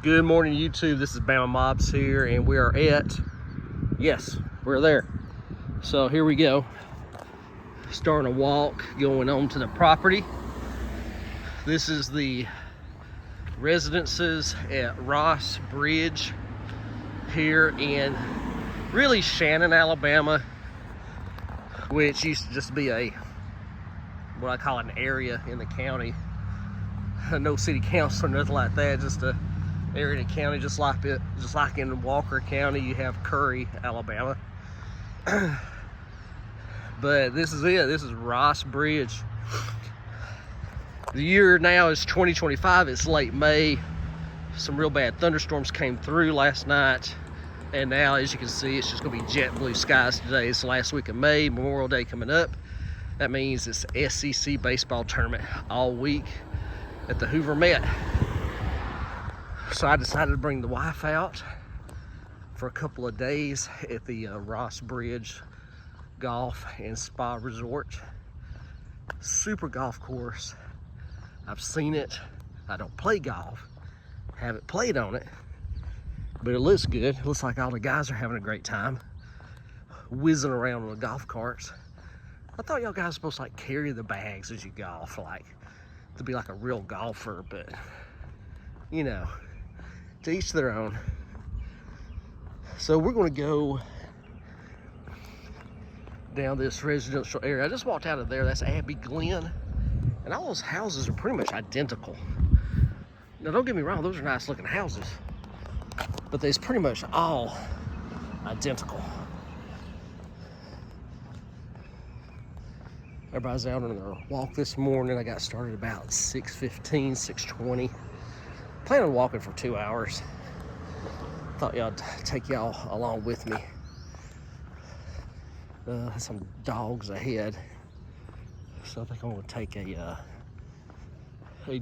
Good morning, YouTube. This is Bama Mobs here, and we are at, yes, we're there. So here we go. Starting a walk going on to the property. This is the residences at Ross Bridge here in really Shannon, Alabama, which used to just be what I call an area in the county. No city council or nothing like that, just a area in the county, just like in Walker County you have Curry, Alabama. But this is it. This is Ross Bridge. The year now is 2025. It's late May. Some real bad thunderstorms came through last night, and now, as you can see, it's just gonna be jet blue skies today. It's the last week of May, Memorial Day coming up. That means it's SEC baseball tournament all week at the Hoover Met. So I decided to bring the wife out for a couple of days at the Ross Bridge Golf and Spa Resort. Super golf course. I've seen it. I don't play golf, haven't played on it, but it looks good. It looks like all the guys are having a great time whizzing around on the golf carts. I thought y'all guys were supposed to like carry the bags as you golf, like to be like a real golfer, but you know, to each their own. So we're gonna go down this residential area. I just walked out of there. That's Abbey Glen, and all those houses are pretty much identical. Now don't get me wrong, those are nice looking houses, but they're pretty much all identical. Everybody's out on their walk this morning. I got started about 6:15, 6:20. Plan on walking for 2 hours. Thought y'all take y'all along with me. Some dogs ahead, so I think I'm gonna take a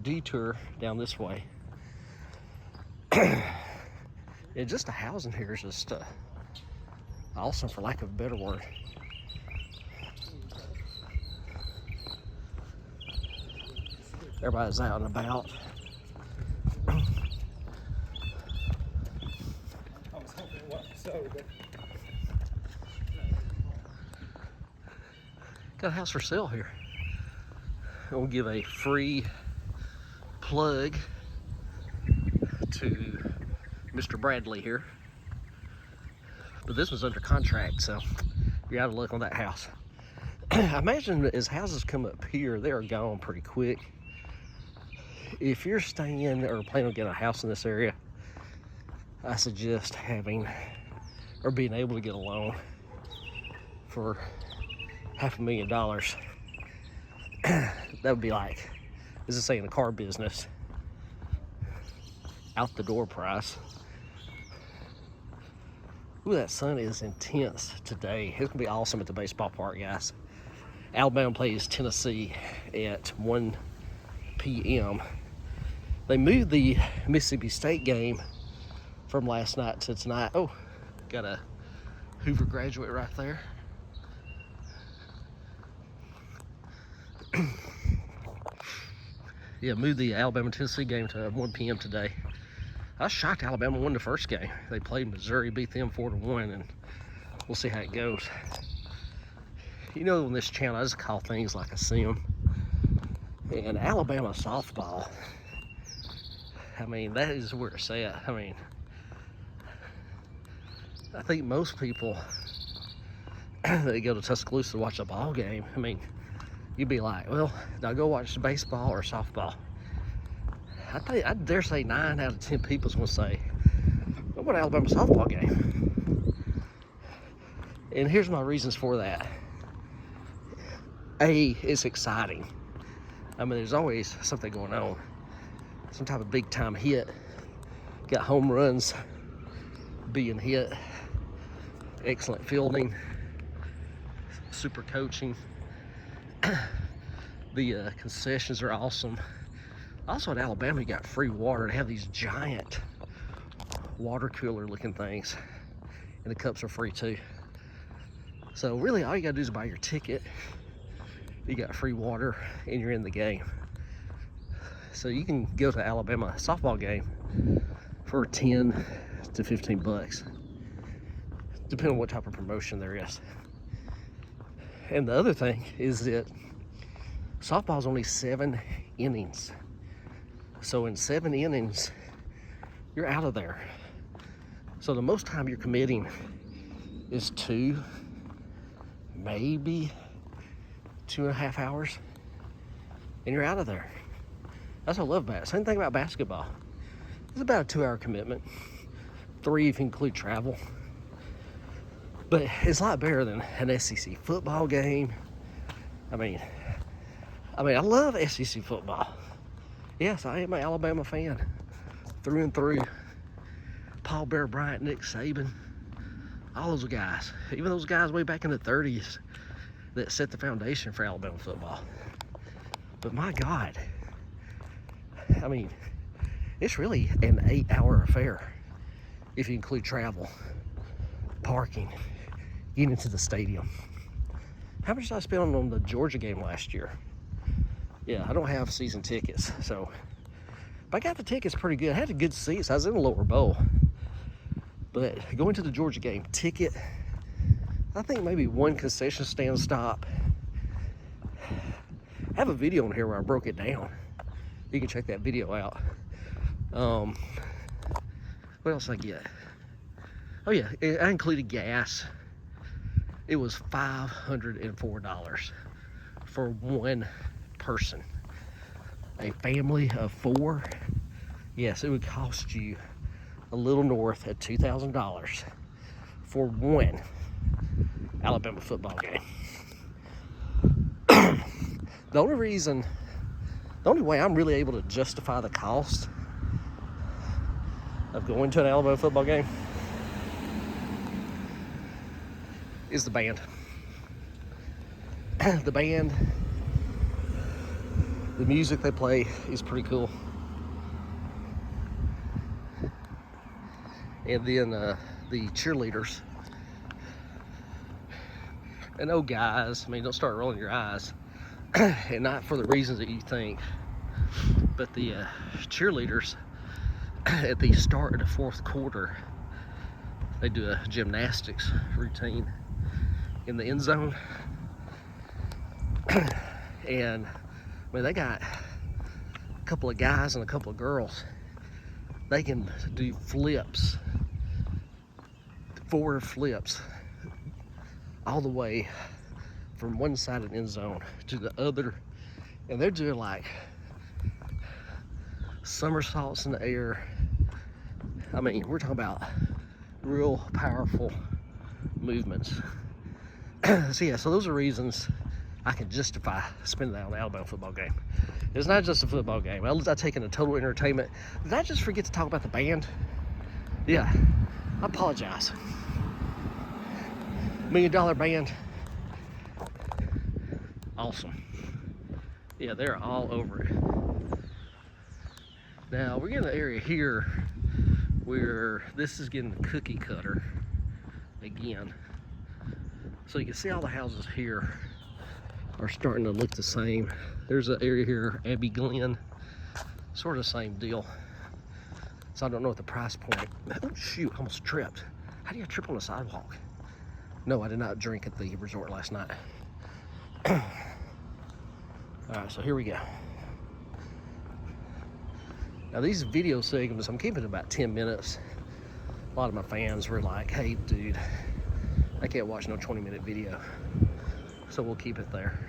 detour down this way. And just the housing here is just awesome, for lack of a better word. Everybody's out and about. Got a house for sale here. We'll give a free plug to Mr. Bradley here. But this was under contract, so you're out of luck on that house. I imagine that as houses come up here, they're gone pretty quick. If you're staying or planning on getting a house in this area, I suggest having or being able to get a loan for $500,000. That would be like, as I say in the car business, out the door price. Ooh, that sun is intense today. It's gonna be awesome at the baseball park, guys. Alabama plays Tennessee at 1 p.m. They moved the Mississippi State game from last night to tonight. Oh, got a Hoover graduate right there. Yeah, moved the Alabama-Tennessee game to 1 p.m. today. I was shocked Alabama won the first game. They played Missouri, beat them 4-1, and we'll see how it goes. You know, on this channel, I just call things like I see them. And Alabama softball, I mean, that is where it's at. I mean, I think most people that go to Tuscaloosa to watch a ball game, I mean, you'd be like, well, now go watch baseball or softball. I dare say 9 out of 10 people's gonna say, what about Alabama softball game? And here's my reasons for that. A, it's exciting. I mean, there's always something going on. Some type of big time hit. Got home runs being hit. Excellent fielding. Super coaching. The concessions are awesome. Also at Alabama, you got free water. They have these giant water cooler looking things, and the cups are free too. So really all you gotta do is buy your ticket. You got free water and you're in the game. So you can go to Alabama softball game for 10 to 15 bucks, depending on what type of promotion there is. And the other thing is that softball's only 7 innings. So in 7 innings, you're out of there. So the most time you're committing is 2, maybe 2.5 hours, and you're out of there. That's what I love about it. Same thing about basketball. It's about a 2-hour commitment, 3 if you include travel. But it's a lot better than an SEC football game. I mean, I love SEC football. Yes, I am an Alabama fan, through and through. Paul Bear Bryant, Nick Saban, all those guys. Even those guys way back in the 30s that set the foundation for Alabama football. But my God, I mean, it's really an 8-hour affair if you include travel, parking, getting into the stadium. How much did I spend on the Georgia game last year? Yeah, I don't have season tickets, so but I got the tickets pretty good. I had a good seats. I was in the lower bowl. But going to the Georgia game, ticket, I think maybe 1 concession stand stop. I have a video on here where I broke it down. You can check that video out. What else did I get? Oh yeah, I included gas. It was $504 for 1 person. A family of 4, yes, it would cost you a little north of $2,000 for 1 Alabama football game. The only way I'm really able to justify the cost of going to an Alabama football game is the band. The band, the music they play is pretty cool. And then the cheerleaders. And oh guys, I mean, don't start rolling your eyes. And not for the reasons that you think. But the cheerleaders, at the start of the 4th quarter, they do a gymnastics routine in the end zone. And I mean, they got a couple of guys and a couple of girls. They can do flips, forward flips, all the way from one side of the end zone to the other. And they're doing like somersaults in the air. I mean, we're talking about real powerful movements. So yeah, so those are reasons I can justify spending that on the Alabama football game. It's not just a football game. I take in a total entertainment. Did I just forget to talk about the band? Yeah, I apologize. $1 Million band. Awesome. Yeah, they're all over it. Now, we're in the area here where this is getting the cookie cutter again. So you can see all the houses here are starting to look the same. There's an area here, Abbey Glen, sort of same deal. So I don't know what the price point. Oh shoot, I almost tripped. How do you trip on the sidewalk? No, I did not drink at the resort last night. All right, so here we go. Now these video segments, I'm keeping about 10 minutes. A lot of my fans were like, hey dude, I can't watch no 20-minute video. So we'll keep it there.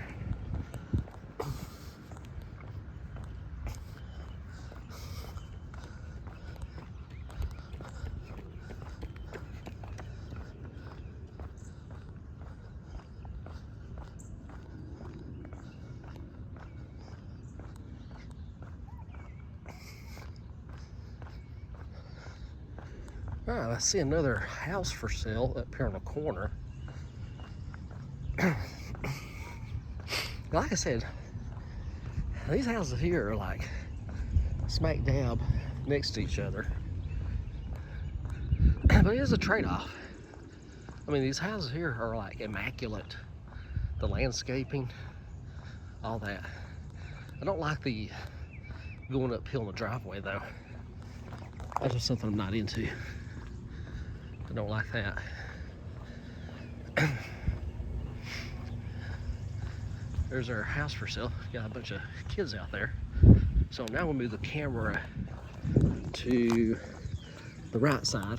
All right, I see another house for sale up here on the corner. Like I said, these houses here are like smack dab next to each other. But it is a trade-off. I mean, these houses here are like immaculate. The landscaping, all that. I don't like the going uphill in the driveway though. That's just something I'm not into. I don't like that. There's our house for sale. Got a bunch of kids out there. So now we'll move the camera to the right side.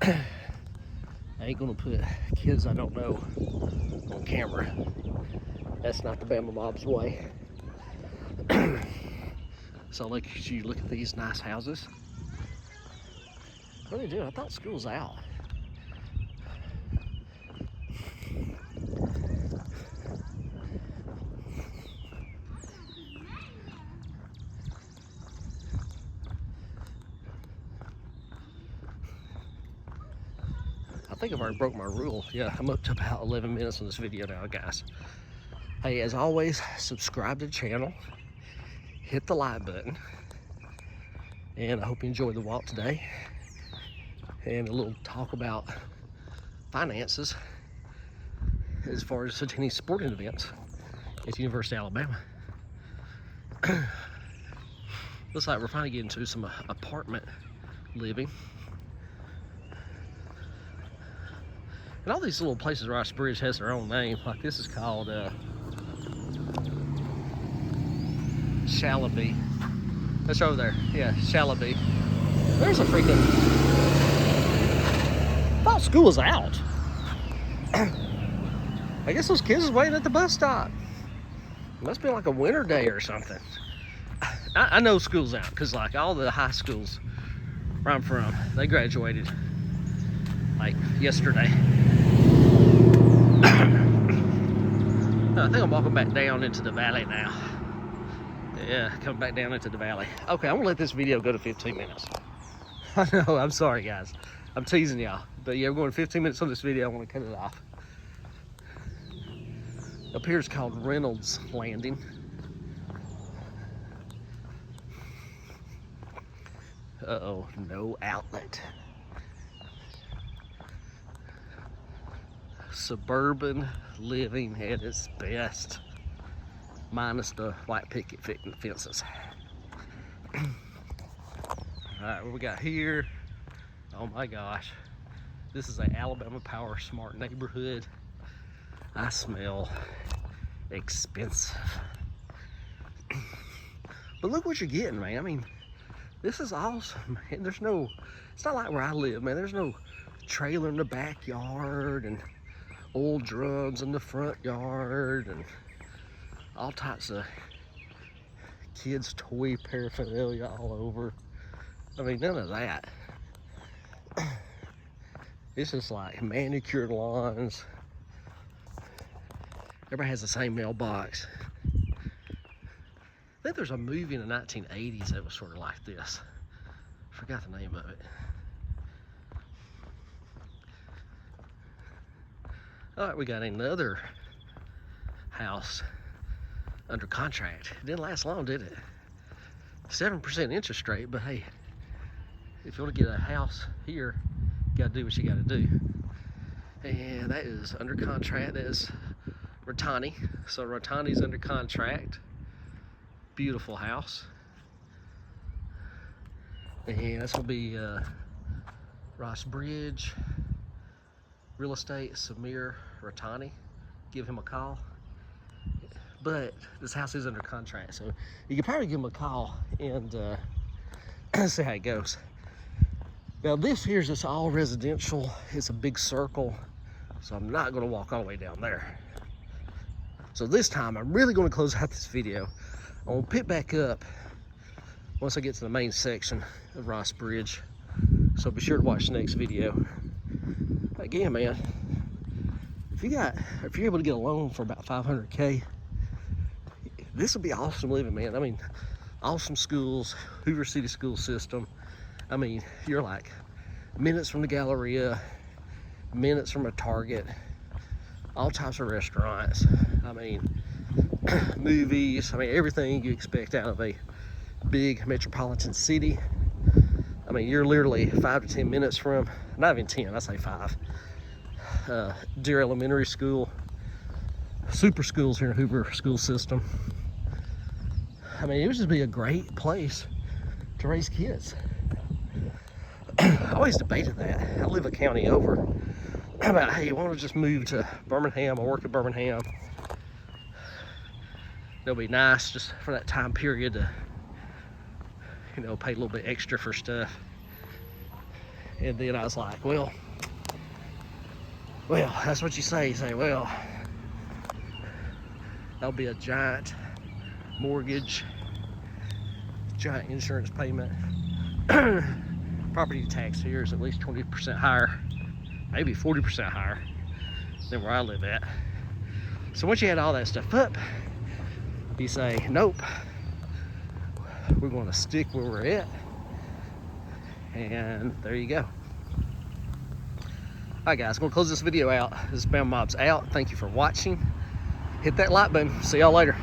I ain't gonna put kids I don't know on camera. That's not the Bama Mob's way. So like, you look at these nice houses. What are they doing? I thought school's out. I think I've already broke my rule. Yeah, I'm up to about 11 minutes on this video now, guys. Hey, as always, subscribe to the channel, hit the like button, and I hope you enjoyed the walk today. And a little talk about finances as far as attending sporting events at the University of Alabama. Looks like we're finally getting to some apartment living. And all these little places, Ross Bridge has their own name. Like this is called Shalaby. That's over there. Yeah, Shalaby. There's a freaking... I thought school was out. I guess those kids is waiting at the bus stop. It must be like a winter day or something. I know school's out because like all the high schools where I'm from, they graduated like yesterday. I think I'm walking back down into the valley now. Yeah, coming back down into the valley. Okay, I'm gonna let this video go to 15 minutes. I know, I'm sorry guys. I'm teasing y'all. But yeah, we're going 15 minutes on this video. I want to cut it off. Up here is called Reynolds Landing. Uh-oh, no outlet. Suburban living at its best. Minus the white picket fences. Alright, what we got here? Oh my gosh. This is an Alabama Power Smart neighborhood. I smell expensive. But look what you're getting, man. I mean, this is awesome, man. There's no, it's not like where I live, man. There's no trailer in the backyard and old drums in the front yard and all types of kids' toy paraphernalia all over. I mean, none of that. It's just like manicured lawns. Everybody has the same mailbox. I think there's a movie in the 1980s that was sort of like this. I forgot the name of it. All right, we got another house under contract. It didn't last long, did it? 7% interest rate, but hey, if you want to get a house here, you gotta do what you gotta do. And that is under contract. That is Ratani. So Ratani's under contract. Beautiful house. And that's gonna be Ross Bridge Real Estate, Samir Ratani. Give him a call. But this house is under contract, so you can probably give him a call and see how it goes. Now this here's just all residential. It's a big circle, so I'm not gonna walk all the way down there. So this time I'm really gonna close out this video. I'm gonna pick back up once I get to the main section of Ross Bridge. So be sure to watch the next video. Again, man, if you're able to get a loan for about $500K, this would be awesome living, man. I mean, awesome schools, Hoover City school system. I mean, you're like minutes from the Galleria, minutes from a Target, all types of restaurants. I mean, movies. I mean, everything you expect out of a big metropolitan city. I mean, you're literally 5 to 10 minutes from, not even 10, I say 5. Deer Elementary School, super schools here in Hoover school system. I mean, it would just be a great place to raise kids. I always debated that. I live a county over about, hey, why don't we just move to Birmingham or work in Birmingham? It'll be nice just for that time period to, you know, pay a little bit extra for stuff. And then I was like, well, that's what you say. You say, well, that'll be a giant mortgage, giant insurance payment. Property tax here is at least 20% higher, maybe 40% higher than where I live at. So once you add all that stuff up, you say, nope, we're going to stick where we're at. And there you go. Alright guys, I'm going to close this video out. This is Bam Mobs out. Thank you for watching. Hit that like button. See y'all later.